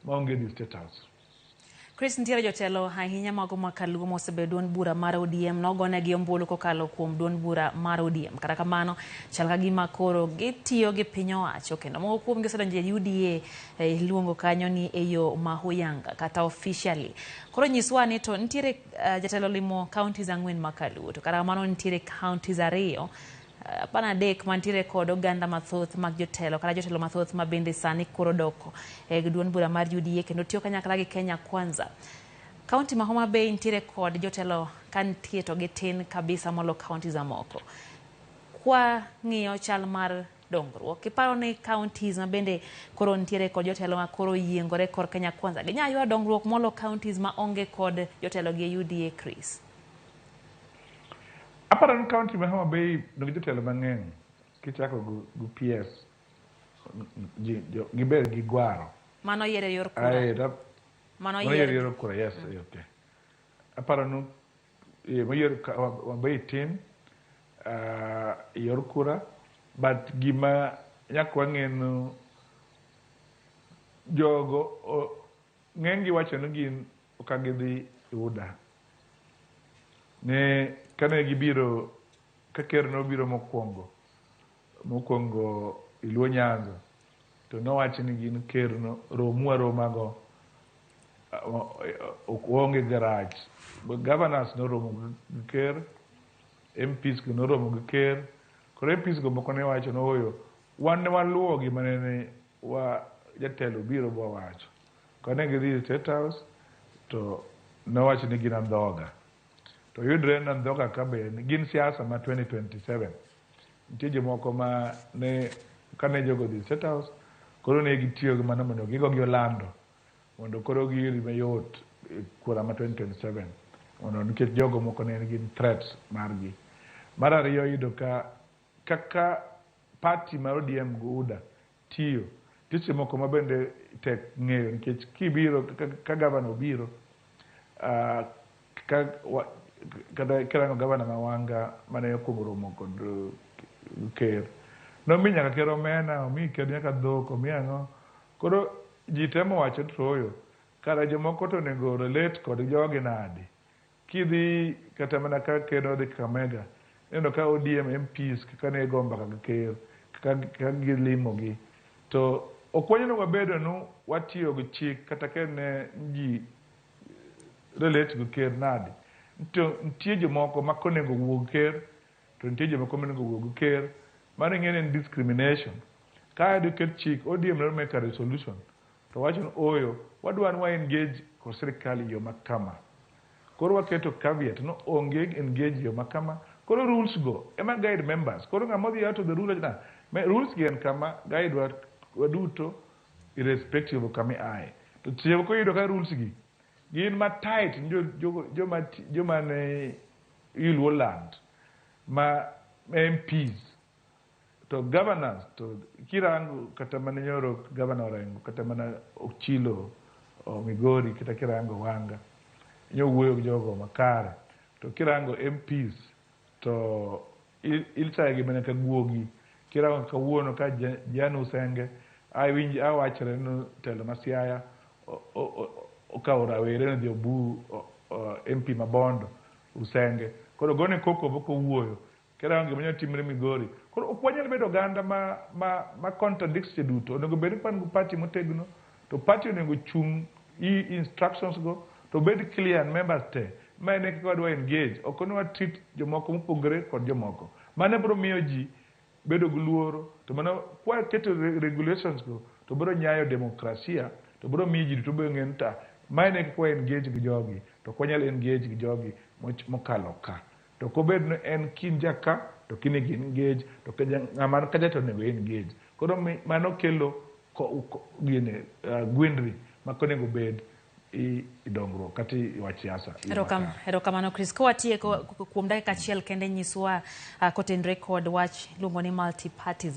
maonge di State House. Chris ntiere jotelo ahinya mago makaluo mosebedo duond bura mar ODM nogonegi ombulu kokalo kuom duond bura mar ODM. Kata kamano chal ka gima koro gitiyo gi piny owacho kendo moko kuom gisedonjo e UDA luongo kanyo ni eyo mahuyanga kata officially. Koro nyiswa ni to ntiere jatelo limo counties 4 makaluo to kata kamano ntiere counties 2 pana dek mantiere kod oganda mathoth mag jotelo kata jotelo mathoth ma bende sani koro doko duond bura mar UDA kendo tiyo kanyakla gi Kenya Kwanza. County ma Homa Bay ntiere kod jotelo kantie to gitin kabisa molo counties moko. Kwa ng'iyo chal mar dongruok kiparo ni counties ma bende koro ntiere kod jotelo ma koro yiengore kor Kenya Kwanza ginyayo dongruok molo counties ma onge kod jotelo gi UDA. Chris Aparan county ma Homa Bay nigi jotelo mang'eny kichako gu PS giber gi gwaro mano yere yor kura mano yere yor kura yes okay aparan mayor Homa Bay tin yor kura but gima nyakwa ng'eno jogo ng'engi wacho ni gin okagidhi UDA ne kane gibiro kaker no biro mokwongo Iluo Nyanza to nowacho ni gin ker no romago onge garage governors no romo gi ker MPs no romo gi ker koro MPs go moko ne wacho no oyo wan ne waluwo gi manene wa jatelo biro bo wacho kane gidhi State House to nowacho ni gin andhoga to yudre na ndhoga kabe gin siasa ma 2027 nitie jomoko ma ne kane jogo dhi State House koro ne gitiyo gi mano mondo gigo gi Orlando mondo koro giyudi mayot kura ma 2027 mondo nikech jogo moko ne gin threats margi. Mar ariyo yudo kaka party mar ODM guda tiyo tich moko ma bende tek ng'eyo nikech kibiro ka governor biro kada kirango gavana Mawanga mane okuongo romo kod ker nomi nyaka ker omena omi ker nyaka dhok omi ang'o koro ji temo wacho troyo kara jomoko to nego relate kod jogi nadi kidhi kata mana ka ker odhi Kakamega neno ka ODM MPs kaka ne go mbaka gi ker kaka gilimogi to okwanyo wabedo no watiyo gi chik kata kene ji relate gi ker nadi nitie jomoko ma konego wuog ker to nitie jomoko monego wuog ker mano ng'ene en discrimination ka educate chik ODM no make a resolution to wacho oyo wadwa ni wa engage ko sirkal yo makama koro waketo caveat no onge engage yo makama koro rules go ema guide members koro ng'amodhi out of the rule na rules gen kama guide waduto irrespective of kama ai to tiyo ko yudo ka rules gi gin ma tight joma ne Iluo land ma MPs to governors to kirango kata mana nyoro governor rengo kata mana Ochilo o Migori kata kirango Wanga nyowuoyo gi jogo makare to kirango MPs to ilsagi mana ka guogi kirango kawuono ka Janu Senge awinji awachre no telo masiaya okaura were no obu MP Mabondo Usenge koro gone koko boko wuoyo kirango gima timre Migori koro okwanyal bedo ganda ma contradicts duto onego bed pan gu party motegno to party onego chung instructions go to bed clear and members te mane kiko dwa engage okono treat jomoko mopogre kod jomoko mane bro miyo ji bedo gluoro to mano kwa keto regulations go to bro nyayo demokrasia to bro miyo ji to be ngenta mane kiko engage gi jogi to kwanyal engage gi jogi mokalo ka to kobed no en kinjaka to kine gi engage to ng'amano kaja to nego engage koro mano kelo gine gwindri makonego bed idongruok kati wach siasa. Erokamano Chris ko watie kuom dakika achiel kende nyiswa kotenre kod wach luongo ni multi parties